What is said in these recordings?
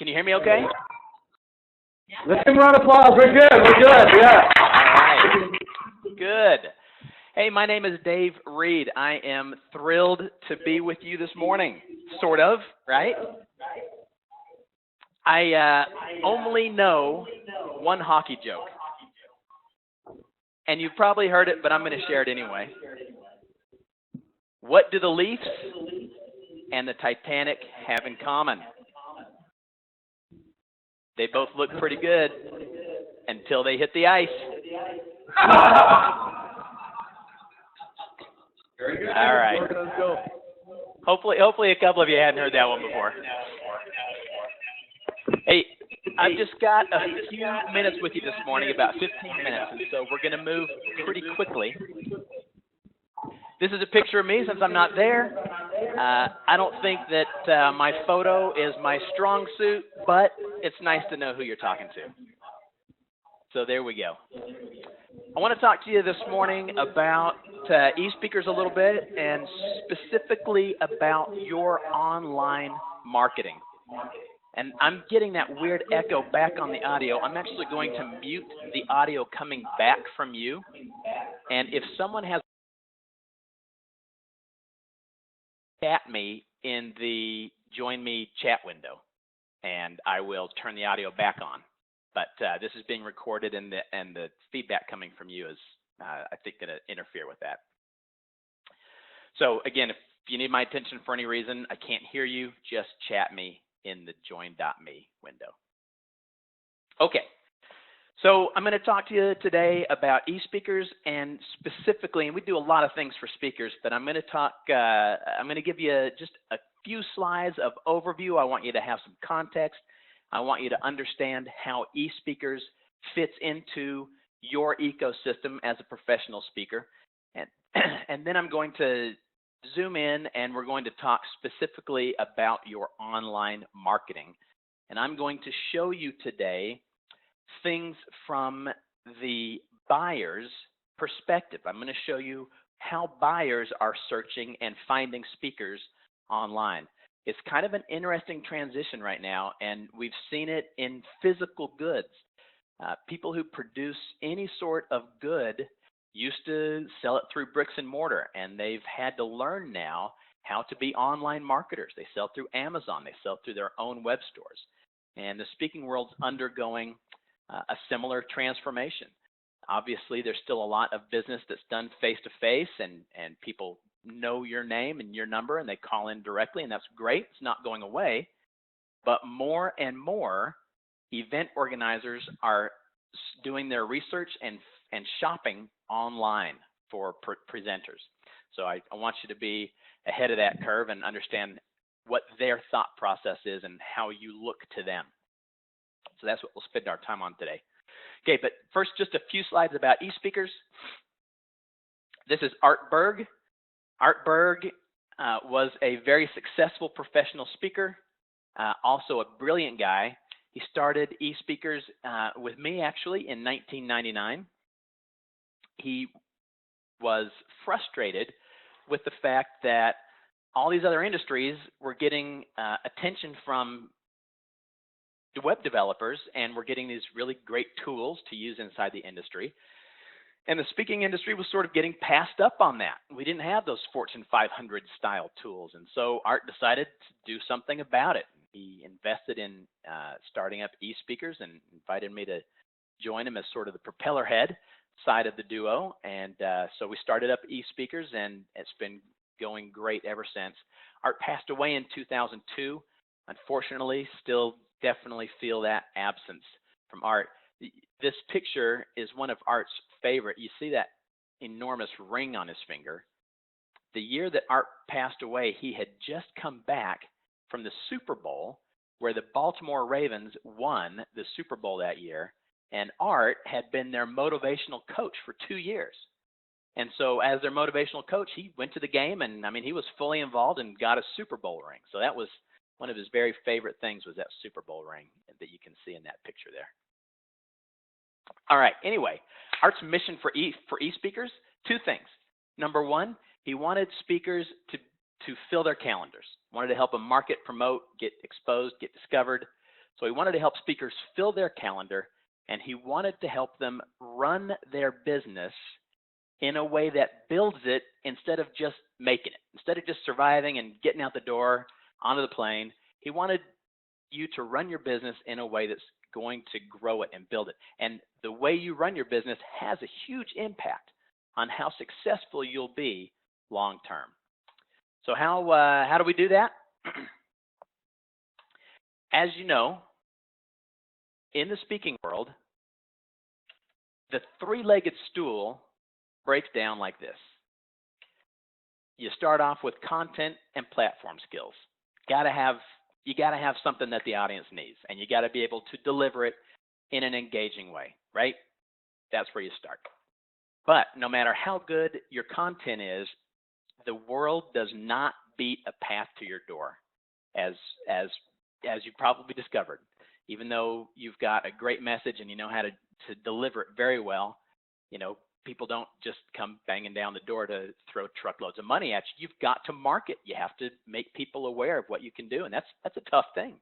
Can you hear me okay? Let's give him a round of applause. We're good. We're good. Yeah. All right. Good. Hey, my name is Dave Reed. I am thrilled to be with you this morning. Sort of, right? I only know one hockey joke. And you've probably heard it, but I'm going to share it anyway. What do the Leafs and the Titanic have in common? They both look pretty good until they hit the ice. Very good. All right. Let's go. Hopefully a couple of you hadn't heard that one before. Hey, I've just got a few minutes with you this morning, about 15 minutes, and so we're going to move pretty quickly. This is a picture of me since I'm not there. I don't think that my photo is my strong suit, but it's nice to know who you're talking to. So there we go. I want to talk to you this morning about eSpeakers a little bit, and specifically about your online marketing. And I'm getting that weird echo back on the audio. I'm actually going to mute the audio coming back from you. And if someone has chat me in the Join Me chat window, and I will turn the audio back on. But this is being recorded, and the feedback coming from you is, I think, going to interfere with that. So again, if you need my attention for any reason, I can't hear you, just chat me in the join.me window. Okay, so I'm going to talk to you today about eSpeakers, and specifically, and we do a lot of things for speakers, but I'm going to give you just a few slides of overview. I want you to have some context. I want you to understand how eSpeakers fits into your ecosystem as a professional speaker. And then I'm going to zoom in, and we're going to talk specifically about your online marketing. And I'm going to show you today things from the buyer's perspective. I'm going to show you how buyers are searching and finding speakers online. It's kind of an interesting transition right now, and we've seen it in physical goods. People who produce any sort of good used to sell it through bricks and mortar, and they've had to learn now how to be online marketers. They sell through Amazon. They sell through their own web stores. And the speaking world's undergoing a similar transformation. Obviously, there's still a lot of business that's done face-to-face, and people know your name and your number, and they call in directly, and that's great. It's not going away. But more and more event organizers are doing their research and shopping online for presenters. So I want you to be ahead of that curve and understand what their thought process is and how you look to them. So that's what we'll spend our time on today. Okay, but first, just a few slides about eSpeakers. This is Art Berg. Art Berg was a very successful professional speaker, also a brilliant guy. He started eSpeakers with me, actually, in 1999. He was frustrated with the fact that all these other industries were getting attention from the web developers, and were getting these really great tools to use inside the industry. And the speaking industry was sort of getting passed up on that. We didn't have those Fortune 500 style tools. And so Art decided to do something about it. He invested in starting up eSpeakers and invited me to join him as sort of the propeller head side of the duo. And so we started up eSpeakers, and it's been going great ever since. Art passed away in 2002. Unfortunately, still definitely feel that absence from Art. This picture is one of Art's favorite. You see that enormous ring on his finger. The year that Art passed away, he had just come back from the Super Bowl, where the Baltimore Ravens won the Super Bowl that year, and Art had been their motivational coach for 2 years. And so as their motivational coach, he went to the game, and I mean, he was fully involved and got a Super Bowl ring. So that was one of his very favorite things, was that Super Bowl ring that you can see in that picture there. All right, anyway, Art's mission for eSpeakers, two things. Number one, he wanted speakers to fill their calendars, wanted to help them market, promote, get exposed, get discovered. So he wanted to help speakers fill their calendar, and he wanted to help them run their business in a way that builds it instead of just making it. Instead of just surviving and getting out the door onto the plane, he wanted you to run your business in a way that's going to grow it and build it. And the way you run your business has a huge impact on how successful you'll be long term. So how do we do that? As you know, in the speaking world, the three-legged stool breaks down like this. You start off with content and platform skills. You gotta have something that the audience needs, and you gotta be able to deliver it in an engaging way, right? That's where you start. But no matter how good your content is, the world does not beat a path to your door, as you probably discovered. Even though you've got a great message and you know how to deliver it very well, people don't just come banging down the door to throw truckloads of money at you. You've got to market. You have to make people aware of what you can do, and that's a tough thing.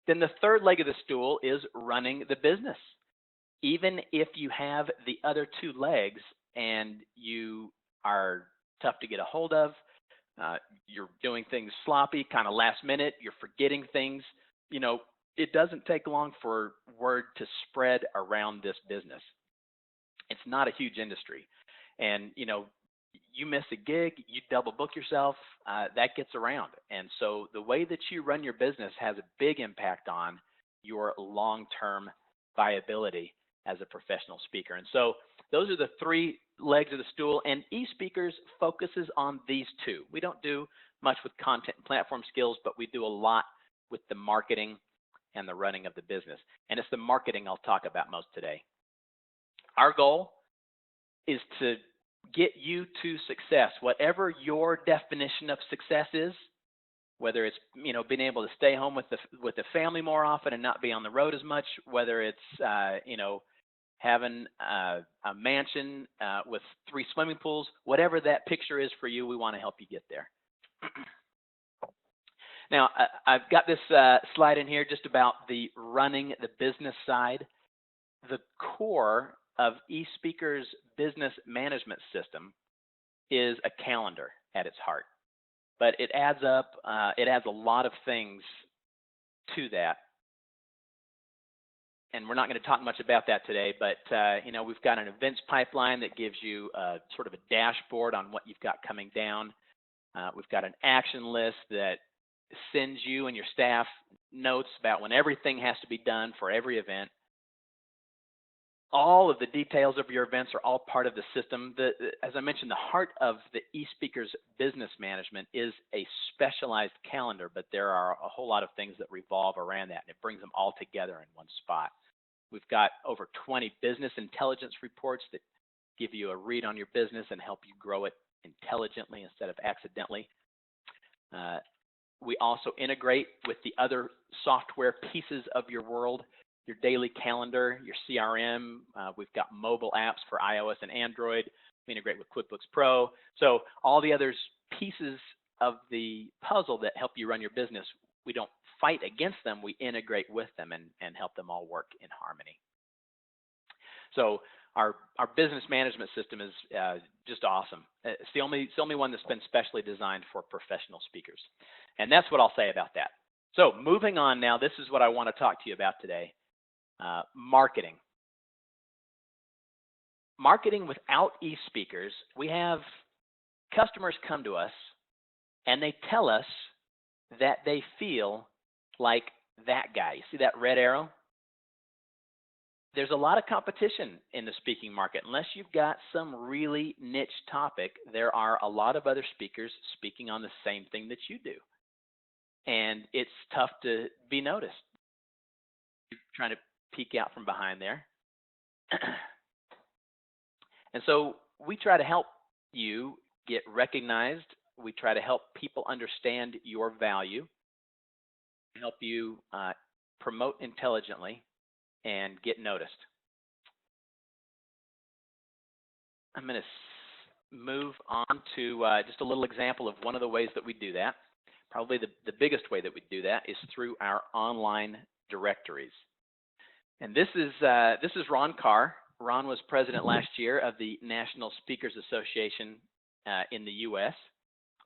Then the third leg of the stool is running the business. Even if you have the other two legs and you are tough to get a hold of, you're doing things sloppy, kind of last minute, you're forgetting things, it doesn't take long for word to spread around this business. It's not a huge industry. And, you miss a gig, you double book yourself, that gets around. And so the way that you run your business has a big impact on your long-term viability as a professional speaker. And so those are the three legs of the stool, and eSpeakers focuses on these two. We don't do much with content and platform skills, but we do a lot with the marketing and the running of the business. And it's the marketing I'll talk about most today. Our goal is to get you to success, whatever your definition of success is, whether it's being able to stay home with the family more often and not be on the road as much, whether it's having a mansion with 3 swimming pools, whatever that picture is for you, we want to help you get there. Now, I've got this slide in here just about the running the business side. The core of eSpeakers' business management system is a calendar at its heart. But it adds up, it adds a lot of things to that. And we're not going to talk much about that today, but we've got an events pipeline that gives you sort of a dashboard on what you've got coming down. We've got an action list that sends you and your staff notes about when everything has to be done for every event. All of the details of your events are all part of the system. As I mentioned, the heart of the eSpeakers business management is a specialized calendar, but there are a whole lot of things that revolve around that, and it brings them all together in one spot. We've got over 20 business intelligence reports that give you a read on your business and help you grow it intelligently instead of accidentally. We also integrate with the other software pieces of your world, your daily calendar, your CRM. We've got mobile apps for iOS and Android. We integrate with QuickBooks Pro. So all the other pieces of the puzzle that help you run your business, we don't fight against them, we integrate with them and help them all work in harmony. So our business management system is just awesome. It's the only one that's been specially designed for professional speakers. And that's what I'll say about that. So moving on now, this is what I want to talk to you about today. Marketing. Marketing without eSpeakers, we have customers come to us and they tell us that they feel like that guy. You see that red arrow? There's a lot of competition in the speaking market. Unless you've got some really niche topic, there are a lot of other speakers speaking on the same thing that you do. And it's tough to be noticed. You're trying to peek out from behind there. And so we try to help you get recognized. We try to help people understand your value, help you promote intelligently, and get noticed. I'm going to move on to just a little example of one of the ways that we do that. Probably the biggest way that we do that is through our online directories. And this is Ron Carr. Ron was president last year of the National Speakers Association in the U.S.,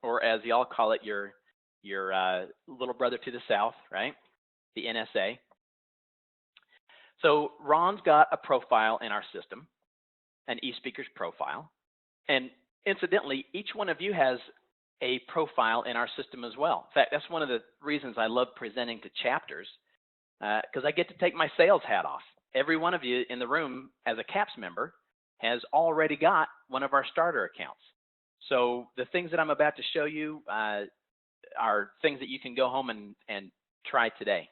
or as y'all call it, your little brother to the south, right? The NSA. So Ron's got a profile in our system, an eSpeakers profile. And incidentally, each one of you has a profile in our system as well. In fact, that's one of the reasons I love presenting to chapters, because I get to take my sales hat off. Every one of you in the room as a CAPS member has already got one of our starter accounts. So the things that I'm about to show you are things that you can go home and try today.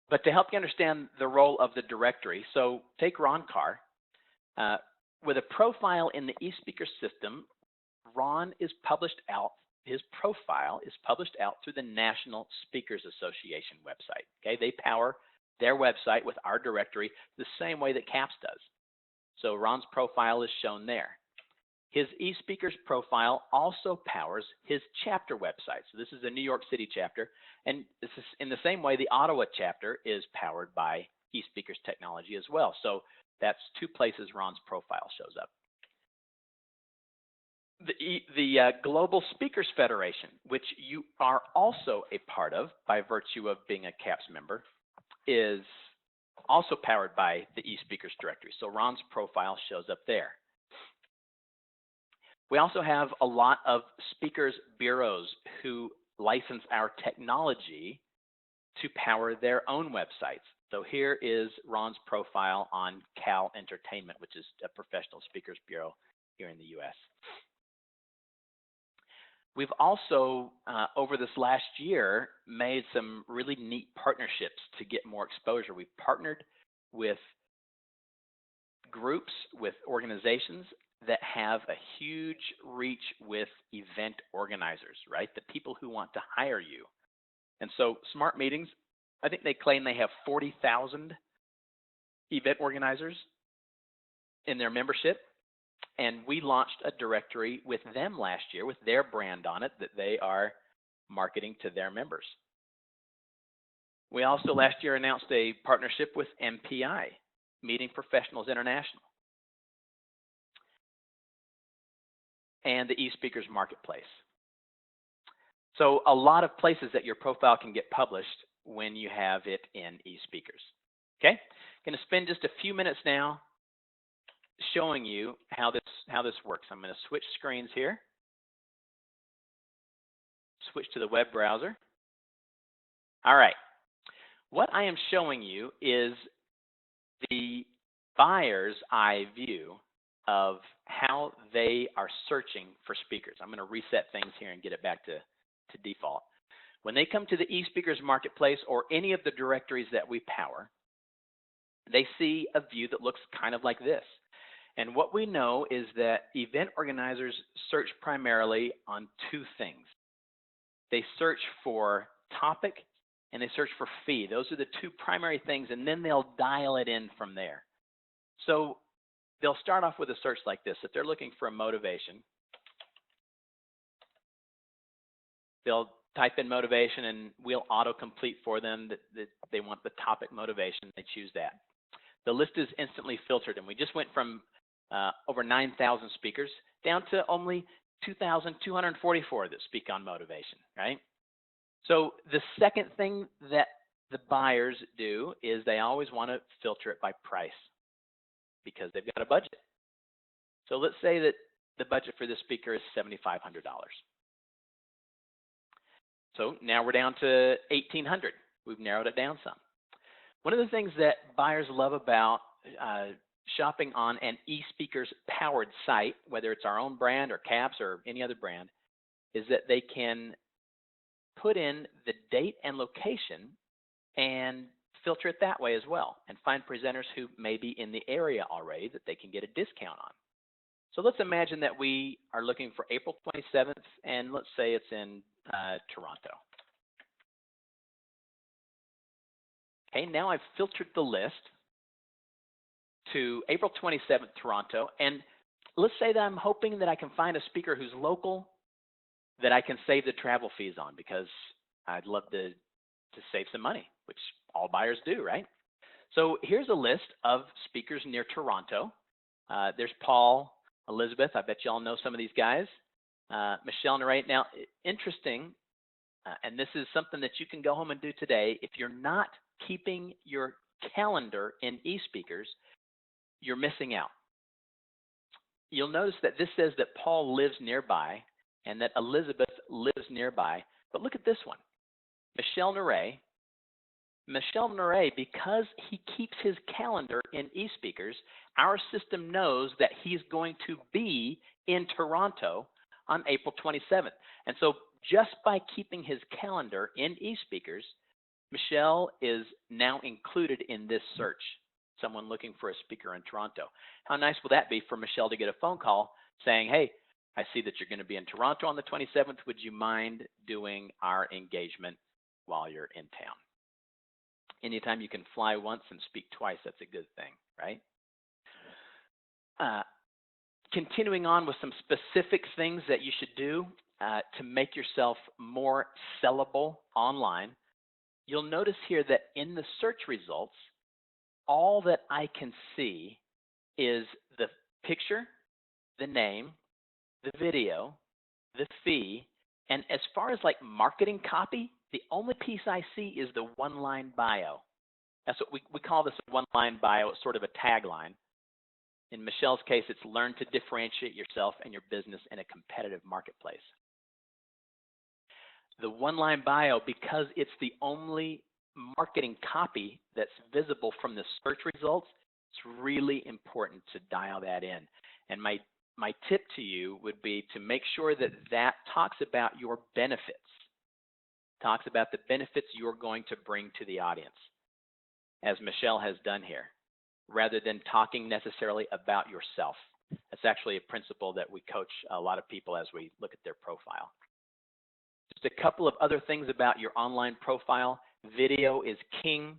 But to help you understand the role of the directory, so take Ron Carr. With a profile in the eSpeakers system, Ron is published out, his profile is published out through the National Speakers Association website. Okay, they power their website with our directory the same way that CAPS does. So Ron's profile is shown there. His eSpeakers profile also powers his chapter website. So this is a New York City chapter, and this is in the same way the Ottawa chapter is powered by eSpeakers technology as well. So that's two places Ron's profile shows up. The Global Speakers Federation, which you are also a part of by virtue of being a CAPS member, is also powered by the eSpeakers directory. So Ron's profile shows up there. We also have a lot of speakers bureaus who license our technology to power their own websites. So here is Ron's profile on Cal Entertainment, which is a professional speakers bureau here in the US. We've also, over this last year, made some really neat partnerships to get more exposure. We've partnered with groups, with organizations that have a huge reach with event organizers, right? The people who want to hire you. And so Smart Meetings, I think they claim they have 40,000 event organizers in their membership. And we launched a directory with them last year with their brand on it that they are marketing to their members. We also last year announced a partnership with MPI, Meeting Professionals International, and the eSpeakers Marketplace. So a lot of places that your profile can get published when you have it in eSpeakers. Okay, going to spend just a few minutes now showing you how this works. I'm going to switch screens here. Switch to the web browser. All right. What I am showing you is the buyer's eye view of how they are searching for speakers. I'm going to reset things here and get it back to default. When they come to the eSpeakers Marketplace or any of the directories that we power, they see a view that looks kind of like this. And what we know is that event organizers search primarily on two things. They search for topic and they search for fee. Those are the two primary things, and then they'll dial it in from there. So they'll start off with a search like this. If they're looking for a motivation, they'll type in motivation and we'll autocomplete for them that they want the topic motivation. They choose that. The list is instantly filtered, and we just went from over 9,000 speakers down to only 2,244 that speak on motivation, right? So the second thing that the buyers do is they always want to filter it by price because they've got a budget. So let's say that the budget for this speaker is $7,500. So now we're down to $1,800. We've narrowed it down some. One of the things that buyers love about shopping on an eSpeakers powered site, whether it's our own brand or CAPS or any other brand, is that they can put in the date and location and filter it that way as well and find presenters who may be in the area already that they can get a discount on. So let's imagine that we are looking for April 27th, and let's say it's in Toronto. Okay, now I've filtered the list to April 27th, Toronto, and let's say that I'm hoping that I can find a speaker who's local that I can save the travel fees on because I'd love to to save some money, which all buyers do, right? So here's a list of speakers near Toronto. There's Paul, Elizabeth. I bet you all know some of these guys. Michelle and Ray. Now, interesting, and this is something that you can go home and do today. If you're not keeping your calendar in eSpeakers, you're missing out. You'll notice that this says that Paul lives nearby and that Elizabeth lives nearby. But look at this one, Michelle Naray. Michelle Naray, because he keeps his calendar in eSpeakers, our system knows that he's going to be in Toronto on April 27th. And so just by keeping his calendar in eSpeakers, Michelle is now included in this search, someone looking for a speaker in Toronto. How nice will that be for Michelle to get a phone call saying, hey, I see that you're going to be in Toronto on the 27th. Would you mind doing our engagement while you're in town? Anytime you can fly once and speak twice, that's a good thing, right? Continuing on with some specific things that you should do to make yourself more sellable online, you'll notice here that in the search results, all that I can see is the picture, the name, the video, the fee, and as far as like marketing copy, the only piece I see is the one-line bio. That's what we call this a one-line bio. It's sort of a tagline. In Michelle's case, it's learn to differentiate yourself and your business in a competitive marketplace. The one-line bio, because it's the only marketing copy that's visible from the search results, it's really important to dial that in. And my tip to you would be to make sure that that talks about your benefits, talks about the benefits you're going to bring to the audience, as Michelle has done here, rather than talking necessarily about yourself. That's actually a principle that we coach a lot of people as we look at their profile. Just a couple of other things about your online profile. Video is king.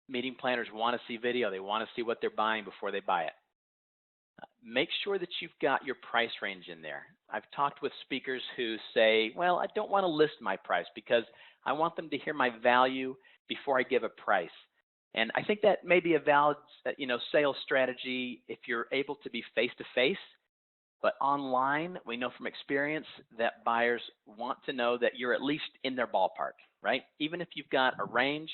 Meeting planners want to see video. They want to see what they're buying before they buy it. Make sure that you've got your price range in there. I've talked with speakers who say, well, I don't want to list my price because I want them to hear my value before I give a price. And I think that may be a valid, sales strategy if you're able to be face-to-face. But online, we know from experience that buyers want to know that you're at least in their ballpark, right? Even if you've got a range,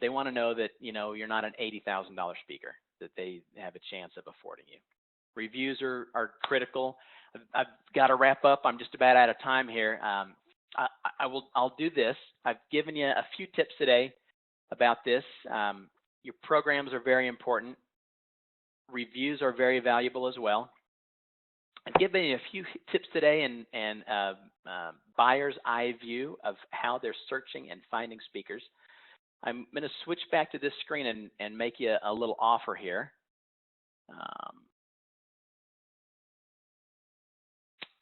they want to know that you're not an $80,000 speaker, that they have a chance of affording you. Reviews are critical. I've got to wrap up. I'm just about out of time here. I'll do this. I've given you a few tips today about this. Your programs are very important. Reviews are very valuable as well. I've given you a few tips today and buyer's eye view of how they're searching and finding speakers. I'm going to switch back to this screen and make you a little offer here.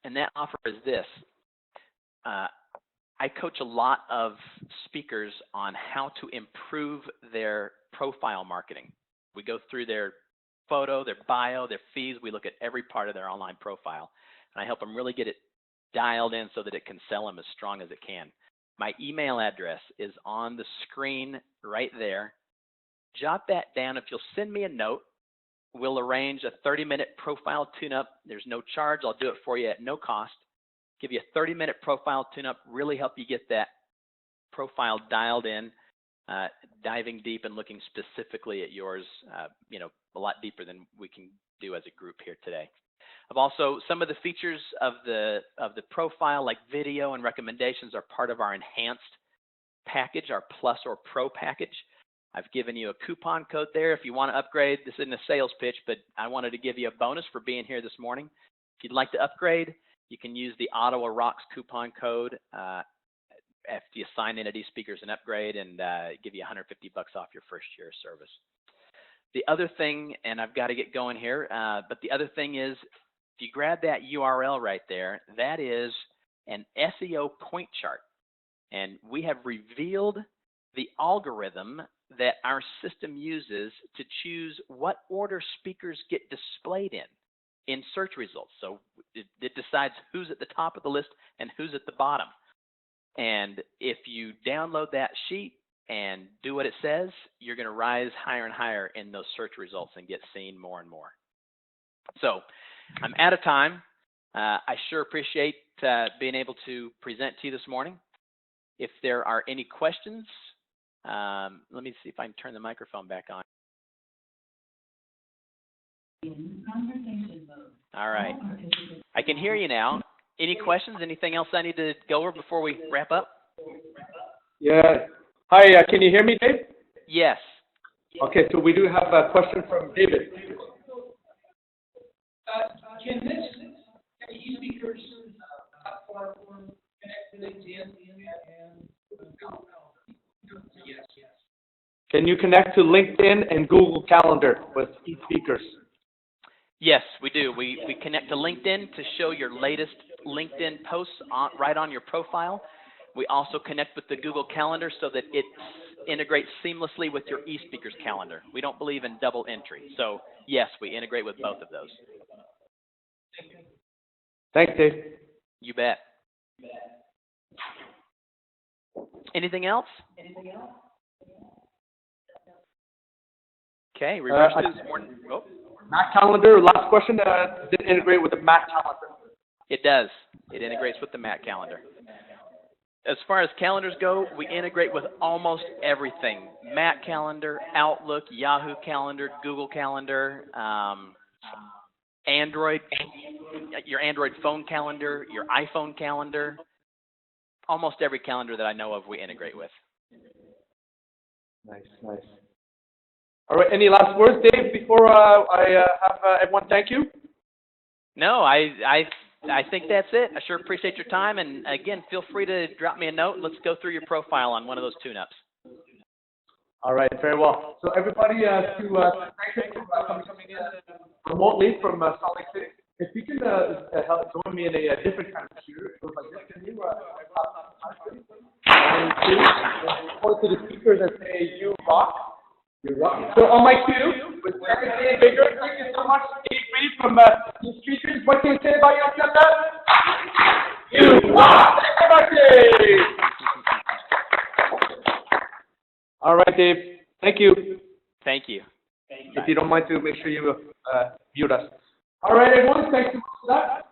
And that offer is this. I coach a lot of speakers on how to improve their profile marketing. We go through their photo, their bio, their fees. We look at every part of their online profile. And I help them really get it dialed in so that it can sell them as strong as it can. My email address is on the screen right there. Jot that down. If you'll send me a note, we'll arrange a 30-minute profile tune-up. There's no charge. I'll do it for you at no cost. Give you a 30-minute profile tune-up, really help you get that profile dialed in, diving deep and looking specifically at yours, a lot deeper than we can do as a group here today. I've also, some of the features of the profile, like video and recommendations, are part of our enhanced package, our Plus or Pro package. I've given you a coupon code there if you want to upgrade. This isn't a sales pitch, but I wanted to give you a bonus for being here this morning. If you'd like to upgrade, you can use the Ottawa Rocks coupon code after you sign in at eSpeakers and upgrade, and give you $150 off your first year of service. The other thing, and I've got to get going here, but the other thing is, if you grab that URL right there, that is an SEO point chart. And we have revealed the algorithm that our system uses to choose what order speakers get displayed in search results. So it decides who's at the top of the list and who's at the bottom. And if you download that sheet and do what it says, you're going to rise higher and higher in those search results and get seen more and more. So I'm out of time. I sure appreciate being able to present to you this morning. If there are any questions, let me see if I can turn the microphone back on. All right. I can hear you now. Any questions? Anything else I need to go over before we wrap up? Yeah. Hi, can you hear me, Dave? Yes. Okay, so we do have a question from David. Can the eSpeakers platform connect to LinkedIn and yes. Can you connect to LinkedIn and Google Calendar with eSpeakers? Yes, we do. We connect to LinkedIn to show your latest LinkedIn posts right on your profile. We also connect with the Google Calendar so that it integrates seamlessly with your eSpeakers calendar. We don't believe in double entry. So, yes, we integrate with both of those. Thanks, Dave. You bet. Anything else? Okay, reverse this morning. Oh. Mac Calendar, last question, does it integrate with the Mac Calendar? It does. It integrates with the Mac Calendar. As far as calendars go, we integrate with almost everything. Mac Calendar, Outlook, Yahoo Calendar, Google Calendar, Android, your Android phone calendar, your iPhone calendar. Almost every calendar that I know of we integrate with. Nice. All right, any last words, Dave, before I have everyone thank you? No, I think that's it. I sure appreciate your time, and again, feel free to drop me a note. Let's go through your profile on one of those tune-ups. All right, very well. So everybody, thank you for coming in remotely from Salt Lake City. If you can help join me in a different kind of shooter, it goes like this. Can you point to the speakers and say, "You rock"? You rock. So on my cue, with second day bigger, thank you so much, Dave Reed from eSpeakers. What can you say about yourself? You rock! Everybody! All right, Dave. Thank you. Thank you. If you don't mind to make sure you mute us. All right, everyone. Thank you for that.